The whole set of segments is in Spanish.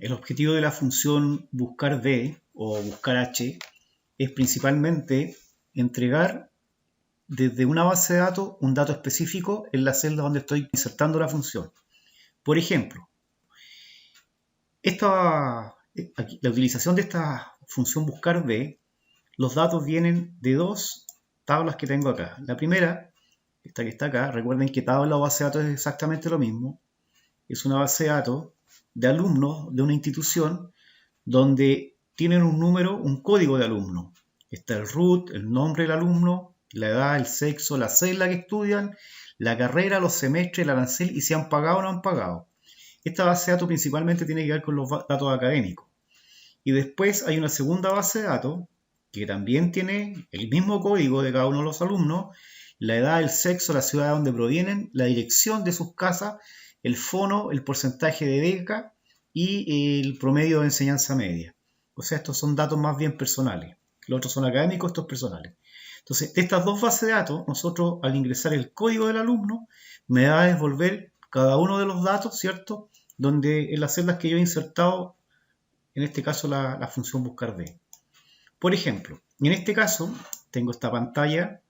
El objetivo de la función buscar D o buscar H es principalmente entregar desde una base de datos un dato específico en la celda donde estoy insertando la función. Por ejemplo, la utilización de esta función buscar D, los datos vienen de dos tablas que tengo acá. La primera, esta que está acá, recuerden que tabla o base de datos es exactamente lo mismo. Es una base de datos de alumnos de una institución donde tienen un número, un código de alumno. Está el root, el nombre del alumno, la edad, el sexo, la celda que estudian, la carrera, los semestres, el arancel y si han pagado o no han pagado. Esta base de datos principalmente tiene que ver con los datos académicos. Y después hay una segunda base de datos que también tiene el mismo código de cada uno de los alumnos, la edad, el sexo, la ciudad de donde provienen, la dirección de sus casas, el fono, el porcentaje de beca y el promedio de enseñanza media. O sea, estos son datos más bien personales. Los otros son académicos, estos personales. Entonces, de estas dos bases de datos, nosotros al ingresar el código del alumno, me va a devolver cada uno de los datos, ¿cierto? Donde en las celdas que yo he insertado, en este caso la función buscar D. Por ejemplo, en este caso, tengo esta pantalla,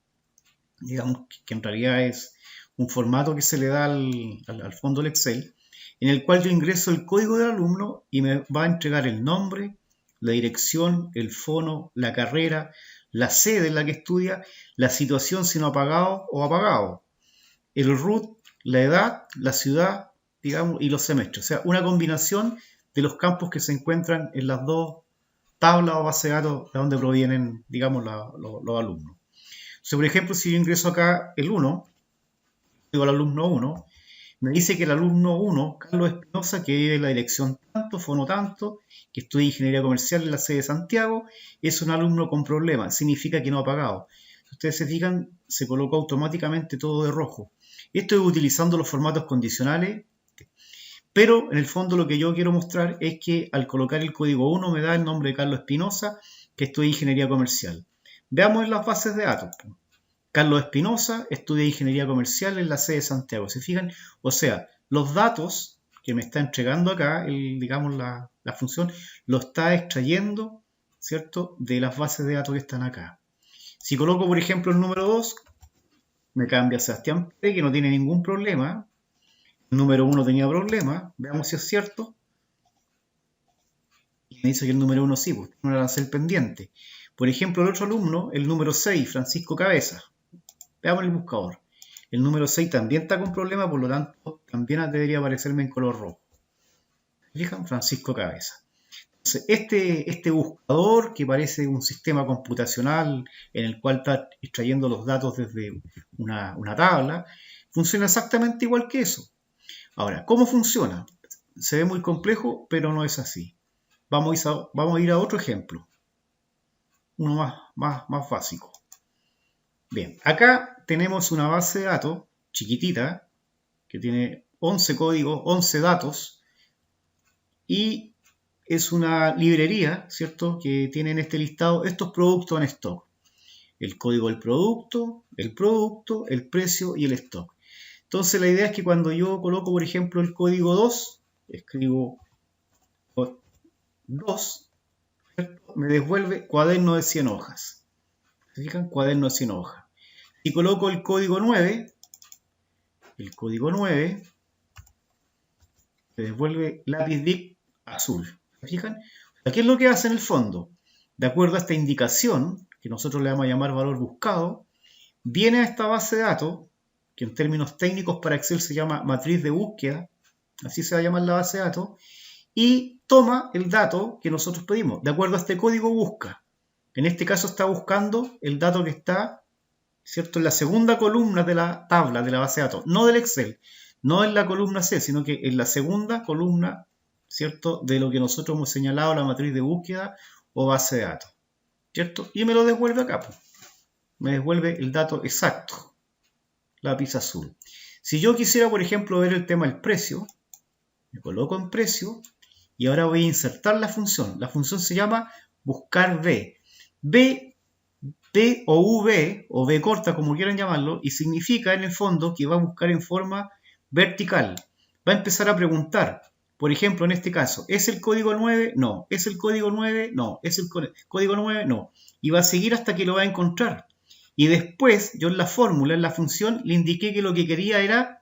digamos que en realidad es un formato que se le da al fondo del Excel, en el cual yo ingreso el código del alumno y me va a entregar el nombre, la dirección, el fono, la carrera, la sede en la que estudia, la situación si no ha pagado o ha pagado, el root, la edad, la ciudad, digamos, y los semestres. O sea, una combinación de los campos que se encuentran en las dos tablas o bases de datos de donde provienen, digamos, los alumnos. O sea, por ejemplo, si yo ingreso acá el 1, digo al alumno 1, me dice que el alumno 1, Carlos Espinosa, que vive en la dirección tanto, fono tanto, que estudia ingeniería comercial en la sede de Santiago, es un alumno con problemas, significa que no ha pagado. Si ustedes se fijan, se colocó automáticamente todo de rojo. Esto es utilizando los formatos condicionales, pero en el fondo lo que yo quiero mostrar es que al colocar el código 1 me da el nombre de Carlos Espinosa, que estudia ingeniería comercial. Veamos en las bases de datos. Carlos Espinosa estudia ingeniería comercial en la sede de Santiago. ¿Se fijan? O sea, los datos que me está entregando acá, digamos la función, lo está extrayendo, ¿cierto?, de las bases de datos que están acá. Si coloco, por ejemplo, el número 2, me cambia a Sebastián Pérez, que no tiene ningún problema. El número 1 tenía problemas. Veamos si es cierto. Y me dice que el número 1 sí, pues no era el pendiente. Por ejemplo, el otro alumno, el número 6, Francisco Cabeza. Veamos el buscador. El número 6 también está con problemas, por lo tanto, también debería aparecerme en color rojo. ¿Fijan? Francisco Cabeza. Entonces, este buscador, que parece un sistema computacional en el cual está extrayendo los datos desde una tabla, funciona exactamente igual que eso. Ahora, ¿cómo funciona? Se ve muy complejo, pero no es así. Vamos a ir a otro ejemplo. Uno más básico. Bien, acá tenemos una base de datos chiquitita que tiene 11 códigos, 11 datos y es una librería, ¿cierto?, que tiene en este listado estos productos en stock. El código del producto, el precio y el stock. Entonces la idea es que cuando yo coloco, por ejemplo, el código 2, escribo 2, ¿cierto?, me devuelve cuaderno de 100 hojas. ¿Se fijan? Cuaderno de 100 hojas. Si coloco el código 9, me devuelve lápiz Bic azul. ¿Se fijan? ¿Qué es lo que hace en el fondo? De acuerdo a esta indicación, que nosotros le vamos a llamar valor buscado, viene a esta base de datos, que en términos técnicos para Excel se llama matriz de búsqueda, así se va a llamar la base de datos, y toma el dato que nosotros pedimos. De acuerdo a este código busca. En este caso está buscando el dato que está, ¿cierto?, en la segunda columna de la tabla de la base de datos, no del Excel, no en la columna C, sino que en la segunda columna, ¿cierto?, de lo que nosotros hemos señalado la matriz de búsqueda o base de datos, ¿cierto? Y me lo devuelve acá, pues. Me devuelve el dato exacto, lápiz azul. Si yo quisiera, por ejemplo, ver el tema del precio, me coloco en precio y ahora voy a insertar la función. La función se llama buscar B. B o V, o V corta, como quieran llamarlo, y significa en el fondo que va a buscar en forma vertical. Va a empezar a preguntar, Por ejemplo, en este caso, ¿es el código 9? No. ¿Es el código 9? No. ¿Es el código 9? No. Y va a seguir hasta que lo va a encontrar. Y después, yo en la fórmula, en la función, le indiqué que lo que quería era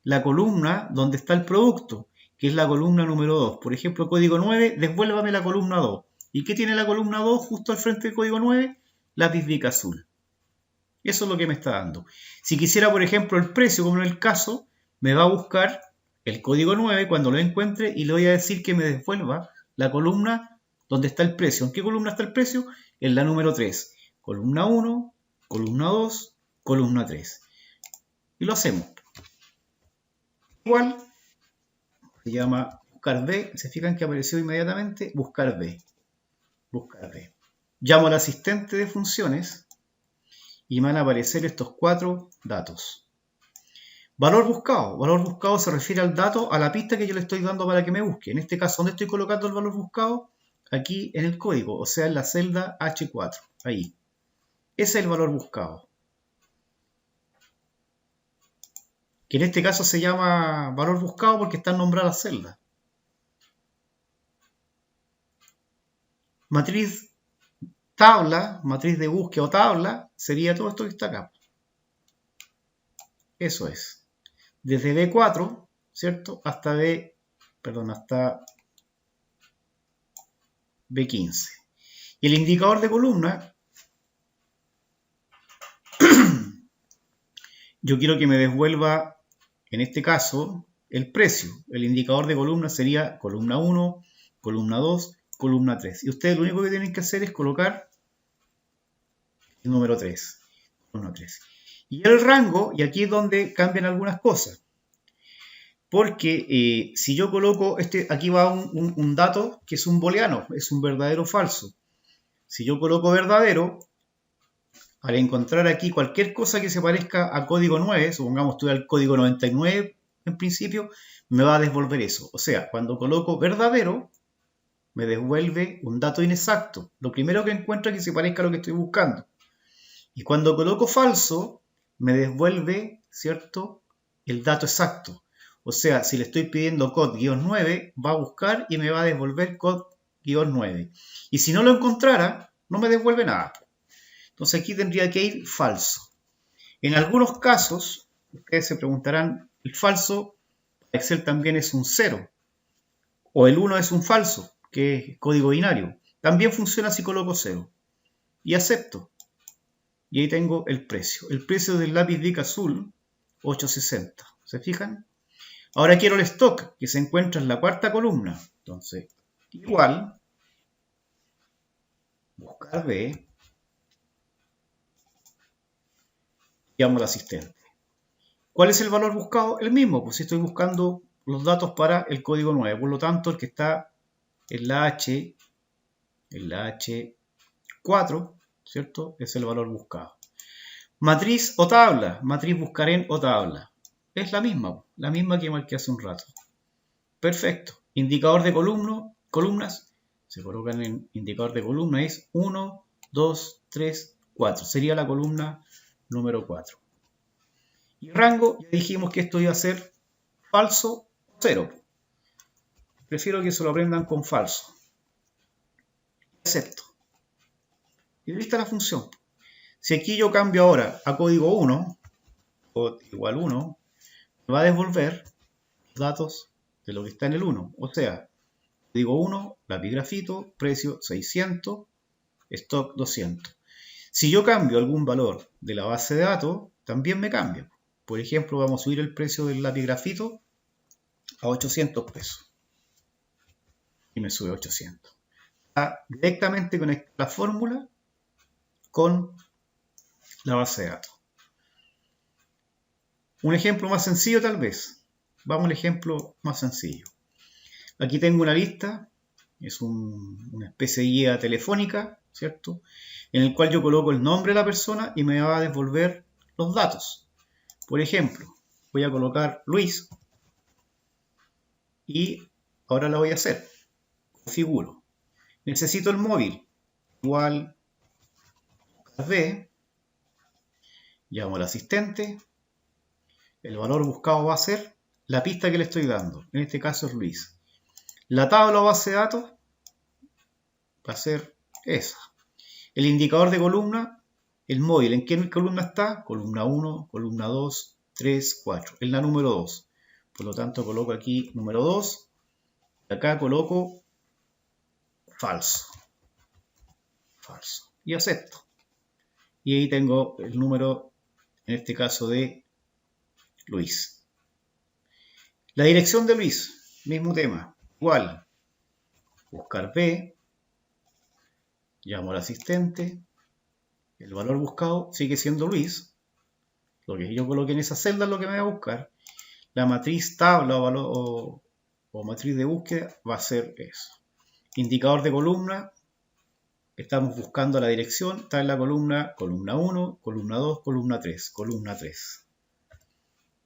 la columna donde está el producto, que es la columna número 2. Por ejemplo, código 9, devuélvame la columna 2. ¿Y qué tiene la columna 2 justo al frente del código 9? Lápiz Bic azul. Eso es lo que me está dando. Si quisiera, por ejemplo, el precio, como en el caso, me va a buscar el código 9 cuando lo encuentre y le voy a decir que me devuelva la columna donde está el precio. ¿En qué columna está el precio? En la número 3. Columna 1, columna 2, columna 3. Y lo hacemos. Igual, se llama buscar B. Se fijan que apareció inmediatamente buscar B. Buscar B. Llamo al asistente de funciones y me van a aparecer estos 4 datos. Valor buscado. Valor buscado se refiere al dato, a la pista que yo le estoy dando para que me busque. En este caso, ¿dónde estoy colocando el valor buscado? Aquí en el código, o sea, en la celda H4. Ahí. Ese es el valor buscado. Que en este caso se llama valor buscado porque están nombradas las celdas. Matriz tabla, matriz de búsqueda o tabla, sería todo esto que está acá. Eso es. Desde B4, ¿cierto? Hasta B15. Y el indicador de columna, yo quiero que me devuelva, en este caso, el precio. El indicador de columna sería columna 1, columna 2, columna 3. Y ustedes lo único que tienen que hacer es colocar el número 3. Columna 3. Y el rango, y aquí es donde cambian algunas cosas. Porque si yo coloco, aquí va un dato que es un booleano, es un verdadero o falso. Si yo coloco verdadero, al encontrar aquí cualquier cosa que se parezca a código 9, supongamos estoy al código 99 en principio, me va a devolver eso. O sea, cuando coloco verdadero, me devuelve un dato inexacto. Lo primero que encuentra es que se parezca a lo que estoy buscando. Y cuando coloco falso, me devuelve, ¿cierto?, el dato exacto. O sea, si le estoy pidiendo cod-9, va a buscar y me va a devolver cod-9. Y si no lo encontrara, no me devuelve nada. Entonces aquí tendría que ir falso. En algunos casos, ustedes se preguntarán, el falso, Excel también es un 0. O el 1 es un falso, que es código binario. También funciona si coloco 0. Y acepto. Y ahí tengo el precio. El precio del lápiz Bic azul, 8.60. ¿Se fijan? Ahora quiero el stock, que se encuentra en la cuarta columna. Entonces, igual, buscar B, llamo al asistente. ¿Cuál es el valor buscado? El mismo, pues si estoy buscando los datos para el código 9. Por lo tanto, el que está en la H4, ¿cierto? Es el valor buscado. Matriz o tabla, matriz buscar en o tabla. Es la misma que marqué hace un rato. Perfecto. Indicador de columnas, se colocan en indicador de columna, es 1, 2, 3, 4. Sería la columna número 4. Y rango, ya dijimos que esto iba a ser falso o 0. Prefiero que se lo aprendan con falso. Acepto. Y lista la función. Si aquí yo cambio ahora a código 1, o igual 1, me va a devolver los datos de lo que está en el 1. O sea, código 1, lápiz grafito, precio 600, stock 200. Si yo cambio algún valor de la base de datos, también me cambia. Por ejemplo, vamos a subir el precio del lápiz grafito a 800 pesos. Y me sube a 800. Está directamente conecta la fórmula con la base de datos. Un ejemplo más sencillo tal vez. Vamos al ejemplo más sencillo. Aquí tengo una lista, es una especie de guía telefónica, ¿cierto? En el cual yo coloco el nombre de la persona y me va a devolver los datos. Por ejemplo, voy a colocar Luis y ahora lo voy a hacer. Configuro. Necesito el móvil. Igual B. Llamo al asistente. El valor buscado va a ser la pista que le estoy dando. En este caso es Luis. La tabla o base de datos va a ser esa. El indicador de columna, el móvil, ¿en qué columna está? Columna 1, columna 2, 3, 4. En la número 2. Por lo tanto, coloco aquí número 2. Acá coloco falso. Falso. Y acepto. Y ahí tengo el número, en este caso, de Luis. La dirección de Luis, mismo tema. Igual. Buscar B. Llamo al asistente. El valor buscado sigue siendo Luis. Lo que yo coloqué en esa celda es lo que me va a buscar. La matriz tabla o matriz de búsqueda va a ser eso. Indicador de columna. Estamos buscando la dirección. Está en la columna 1, columna 2, columna 3. Columna 3.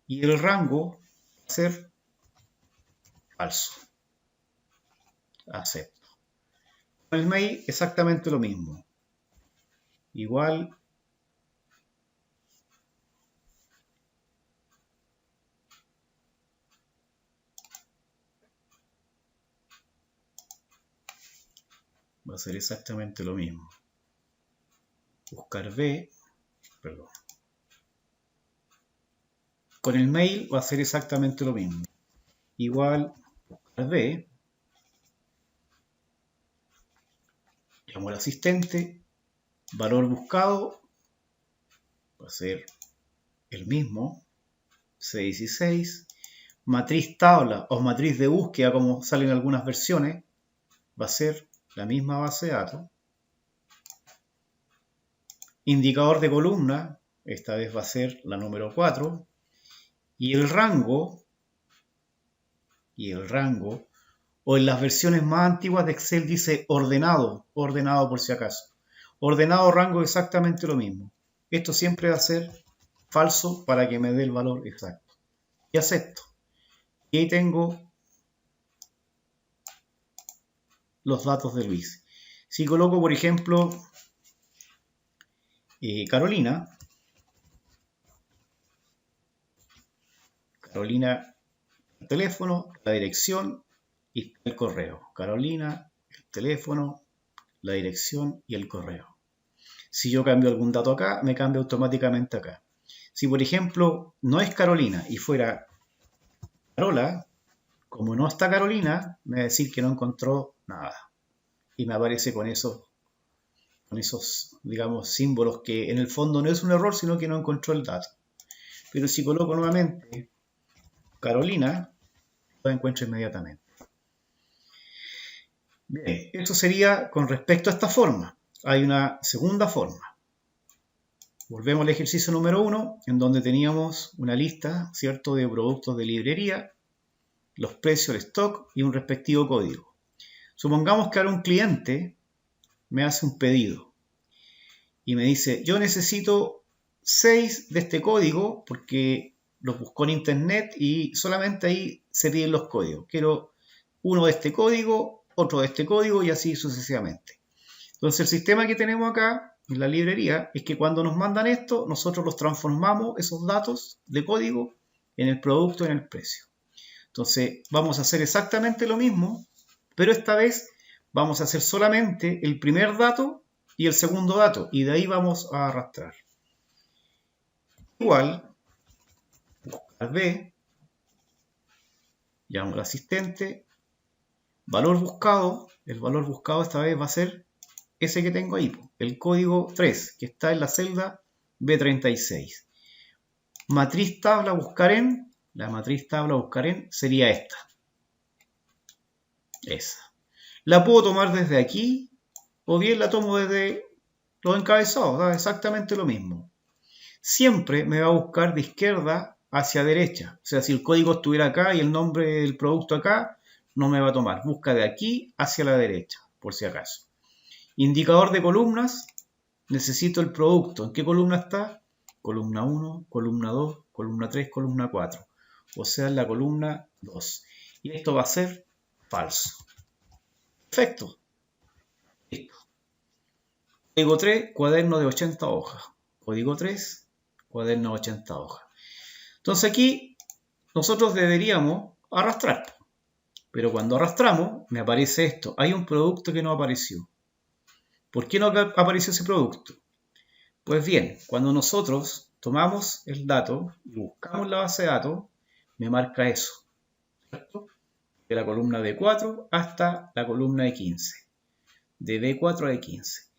Y el rango va a ser falso. Acepto. Con el mail exactamente lo mismo. Igual. Va a ser exactamente lo mismo. Buscar B. Perdón. Con el mail va a ser exactamente lo mismo. Igual. Buscar B. Llamo al asistente. Valor buscado va a ser el mismo. C16. Matriz tabla o matriz de búsqueda, como salen algunas versiones, va a ser la misma base de datos. Indicador de columna, esta vez va a ser la número 4. Y el rango, o en las versiones más antiguas de Excel dice ordenado por si acaso. Ordenado rango exactamente lo mismo. Esto siempre va a ser falso para que me dé el valor exacto. Y acepto. Y ahí tengo los datos de Luis. Si coloco, por ejemplo, Carolina, el teléfono, la dirección y el correo. Carolina, el teléfono, la dirección y el correo. Si yo cambio algún dato acá, me cambia automáticamente acá. Si, por ejemplo, no es Carolina y fuera Carola, como no está Carolina, me va a decir que no encontró nada. Y me aparece con esos, digamos, símbolos que en el fondo no es un error, sino que no encontró el dato. Pero si coloco nuevamente Carolina, lo encuentro inmediatamente. Bien, eso sería con respecto a esta forma. Hay una segunda forma. Volvemos al ejercicio número 1, en donde teníamos una lista, ¿cierto?, de productos de librería, los precios, el stock y un respectivo código. Supongamos que ahora un cliente me hace un pedido y me dice, yo necesito 6 de este código porque los buscó en internet y solamente ahí se piden los códigos. Quiero uno de este código, otro de este código y así sucesivamente. Entonces el sistema que tenemos acá en la librería es que cuando nos mandan esto, nosotros los transformamos, esos datos de código, en el producto, en el precio. Entonces vamos a hacer exactamente lo mismo, pero esta vez vamos a hacer solamente el primer dato y el segundo dato, y de ahí vamos a arrastrar. Igual, buscar B, llamo al asistente, valor buscado, el valor buscado esta vez va a ser ese que tengo ahí, el código 3, que está en la celda B36. Matriz tabla buscar en, la matriz tabla buscar en sería esta. Esa. La puedo tomar desde aquí o bien la tomo desde los encabezados, da exactamente lo mismo. Siempre me va a buscar de izquierda hacia derecha. O sea, si el código estuviera acá y el nombre del producto acá, no me va a tomar. Busca de aquí hacia la derecha, por si acaso. Indicador de columnas. Necesito el producto. ¿En qué columna está? Columna 1, columna 2, columna 3, columna 4. O sea, en la columna 2. Y esto va a ser falso. Perfecto. Listo. Código 3, cuaderno de 80 hojas. Código 3, cuaderno de 80 hojas. Entonces aquí nosotros deberíamos arrastrar. Pero cuando arrastramos, me aparece esto. Hay un producto que no apareció. ¿Por qué no apareció ese producto? Pues bien, cuando nosotros tomamos el dato y buscamos la base de datos, me marca eso, ¿cierto? De la columna D4 hasta la columna E15. De D4 a E15.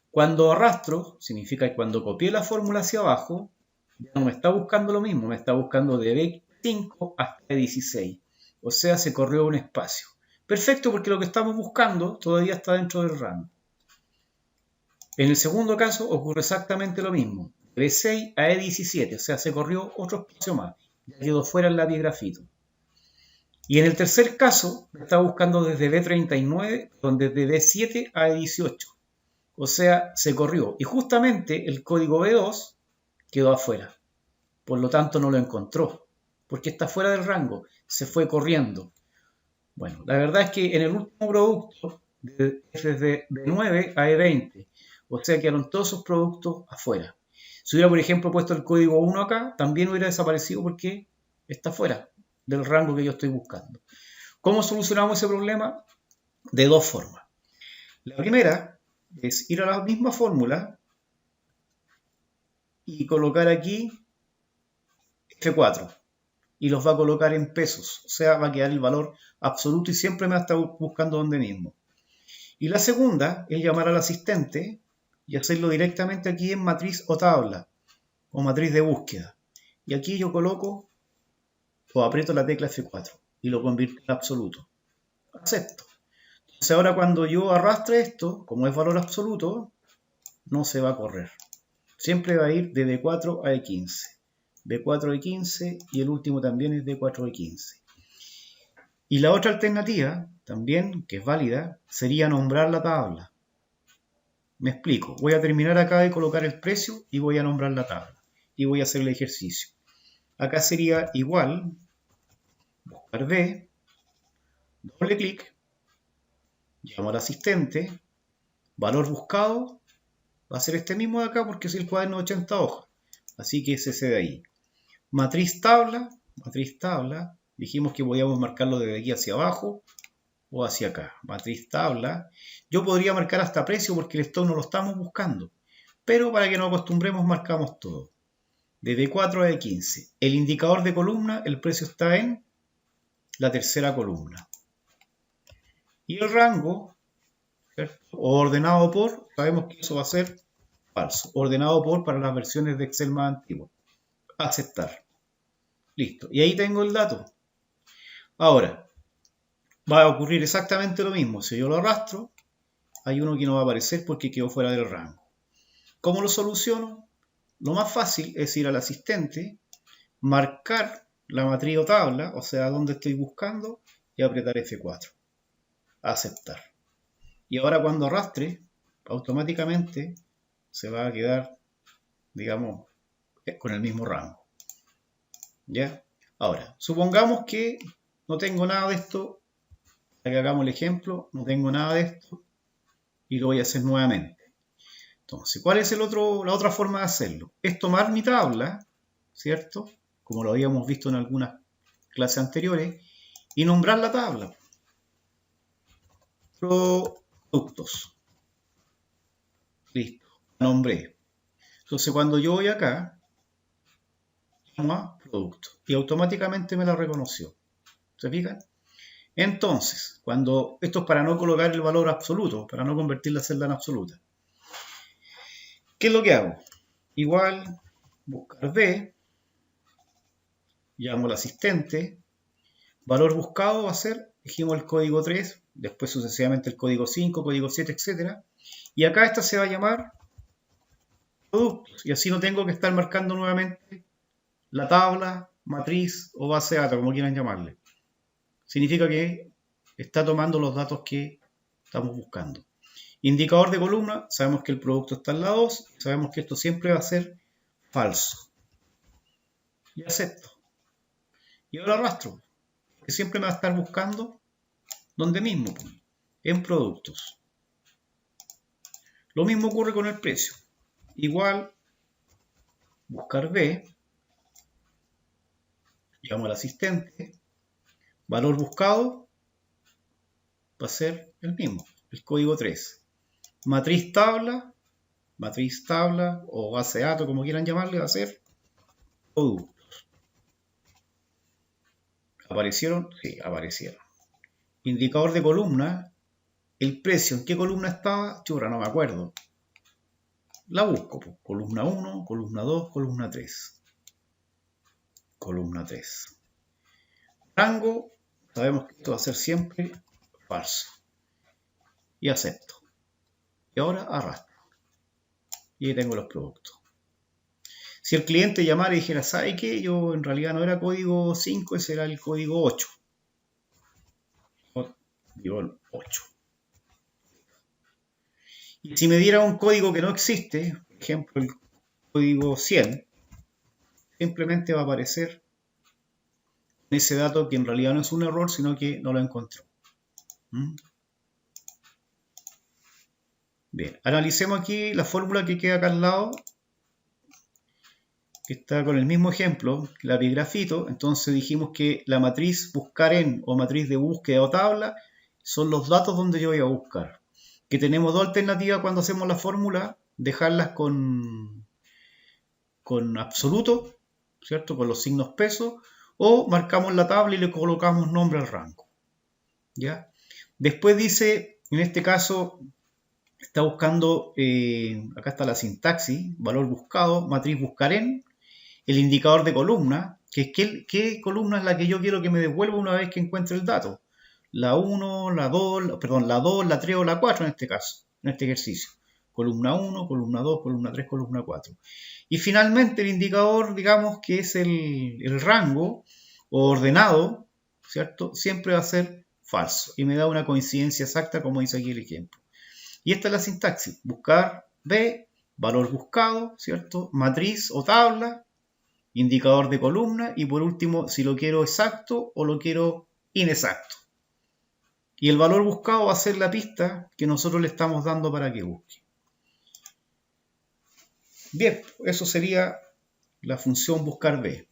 Cuando arrastro, significa que cuando copié la fórmula hacia abajo, ya no me está buscando lo mismo, me está buscando de D5 hasta E16. O sea, se corrió un espacio. Perfecto, porque lo que estamos buscando todavía está dentro del rango. En el segundo caso ocurre exactamente lo mismo. De B6 a E17, o sea, se corrió otro espacio más. Ya quedó fuera el lápiz grafito. Y en el tercer caso, me está buscando desde B39, desde B7 a E18. O sea, se corrió. Y justamente el código B2 quedó afuera. Por lo tanto, no lo encontró. Porque está fuera del rango. Se fue corriendo. Bueno, la verdad es que en el último producto, es desde B9 a E20. O sea, quedaron todos esos productos afuera. Si hubiera, por ejemplo, puesto el código 1 acá, también hubiera desaparecido porque está fuera del rango que yo estoy buscando. ¿Cómo solucionamos ese problema? De dos formas. La primera es ir a la misma fórmula y colocar aquí F4. Y los va a colocar en pesos. O sea, va a quedar el valor absoluto y siempre me va a estar buscando donde mismo. Y la segunda es llamar al asistente y hacerlo directamente aquí en matriz o tabla o matriz de búsqueda. Y aquí yo coloco o aprieto la tecla F4 y lo convierto en absoluto. Acepto. Entonces ahora cuando yo arrastre esto, como es valor absoluto, no se va a correr. Siempre va a ir de D4 a E15. D4 a E15 y el último también es D4 a E15. Y la otra alternativa, también, que es válida, sería nombrar la tabla. Me explico. Voy a terminar acá de colocar el precio y voy a nombrar la tabla. Y voy a hacer el ejercicio. Acá sería igual, buscar B, doble clic, llamo al asistente, valor buscado, va a ser este mismo de acá porque es el cuaderno de 80 hojas. Así que es ese de ahí. Matriz tabla, dijimos que podíamos marcarlo desde aquí hacia abajo o hacia acá. Matriz tabla. Yo podría marcar hasta precio porque el stock no lo estamos buscando. Pero para que nos acostumbremos marcamos todo. De D4 a D15. El indicador de columna, el precio está en la tercera columna. Y el rango, ¿cierto? O ordenado por, sabemos que eso va a ser falso. Ordenado por para las versiones de Excel más antiguas. Aceptar. Listo. Y ahí tengo el dato. Ahora, va a ocurrir exactamente lo mismo. Si yo lo arrastro, hay uno que no va a aparecer porque quedó fuera del rango. ¿Cómo lo soluciono? Lo más fácil es ir al asistente, marcar la matriz o tabla, o sea, donde estoy buscando, y apretar F4. Aceptar. Y ahora cuando arrastre, automáticamente se va a quedar, digamos, con el mismo rango. ¿Ya? Ahora, supongamos que no tengo nada de esto, para que hagamos el ejemplo, no tengo nada de esto, y lo voy a hacer nuevamente. Entonces, ¿cuál es la otra forma de hacerlo? Es tomar mi tabla, ¿cierto? Como lo habíamos visto en algunas clases anteriores, y nombrar la tabla. Productos. Listo, la nombré. Entonces, cuando yo voy acá, llamo a producto, y automáticamente me la reconoció. ¿Se fijan? Entonces, esto es para no colocar el valor absoluto, para no convertir la celda en absoluta. ¿Qué es lo que hago? Igual, buscar B, llamo al asistente, valor buscado va a ser, dijimos el código 3, después sucesivamente el código 5, código 7, etc. Y acá esta se va a llamar productos, y así no tengo que estar marcando nuevamente la tabla, matriz o base de datos, como quieran llamarle. Significa que está tomando los datos que estamos buscando. Indicador de columna, sabemos que el producto está en la 2, sabemos que esto siempre va a ser falso. Y acepto. Y ahora arrastro, que siempre me va a estar buscando donde mismo, en productos. Lo mismo ocurre con el precio. Igual, buscar B, llamo al asistente, valor buscado, va a ser el mismo, el código 3. Matriz tabla o base de datos, como quieran llamarle, va a ser productos. ¿Aparecieron? Sí, aparecieron. Indicador de columna, el precio, ¿en qué columna estaba? Churra, no me acuerdo. La busco, pues. Columna 1, columna 2, columna 3. Columna 3. Rango, sabemos que esto va a ser siempre falso. Y acepto. Y ahora arrastro. Y ahí tengo los productos. Si el cliente llamara y dijera, ¿sabe qué? Yo en realidad no era código 5, ese era el código 8. Digo el 8. Y si me diera un código que no existe, por ejemplo el código 100, simplemente va a aparecer ese dato que en realidad no es un error, sino que no lo encontró. Bien, analicemos aquí la fórmula que queda acá al lado, que está con el mismo ejemplo, la de grafito. Entonces dijimos que la matriz buscar en o matriz de búsqueda o tabla son los datos donde yo voy a buscar. Que tenemos dos alternativas cuando hacemos la fórmula, dejarlas con absoluto, ¿cierto? Con los signos peso, o marcamos la tabla y le colocamos nombre al rango. ¿Ya? Después dice, en este caso, está buscando, acá está la sintaxis, valor buscado, matriz buscar en, el indicador de columna, que es qué columna es la que yo quiero que me devuelva una vez que encuentre el dato. La 1, la 2, perdón, la 2, la 3 o la 4 en este caso, en este ejercicio. Columna 1, columna 2, columna 3, columna 4. Y finalmente el indicador, digamos, que es el rango o ordenado, ¿cierto? Siempre va a ser falso y me da una coincidencia exacta como dice aquí el ejemplo. Y esta es la sintaxis. Buscar B, valor buscado, ¿cierto? Matriz o tabla, indicador de columna y por último si lo quiero exacto o lo quiero inexacto. Y el valor buscado va a ser la pista que nosotros le estamos dando para que busque. Bien, eso sería la función buscar B.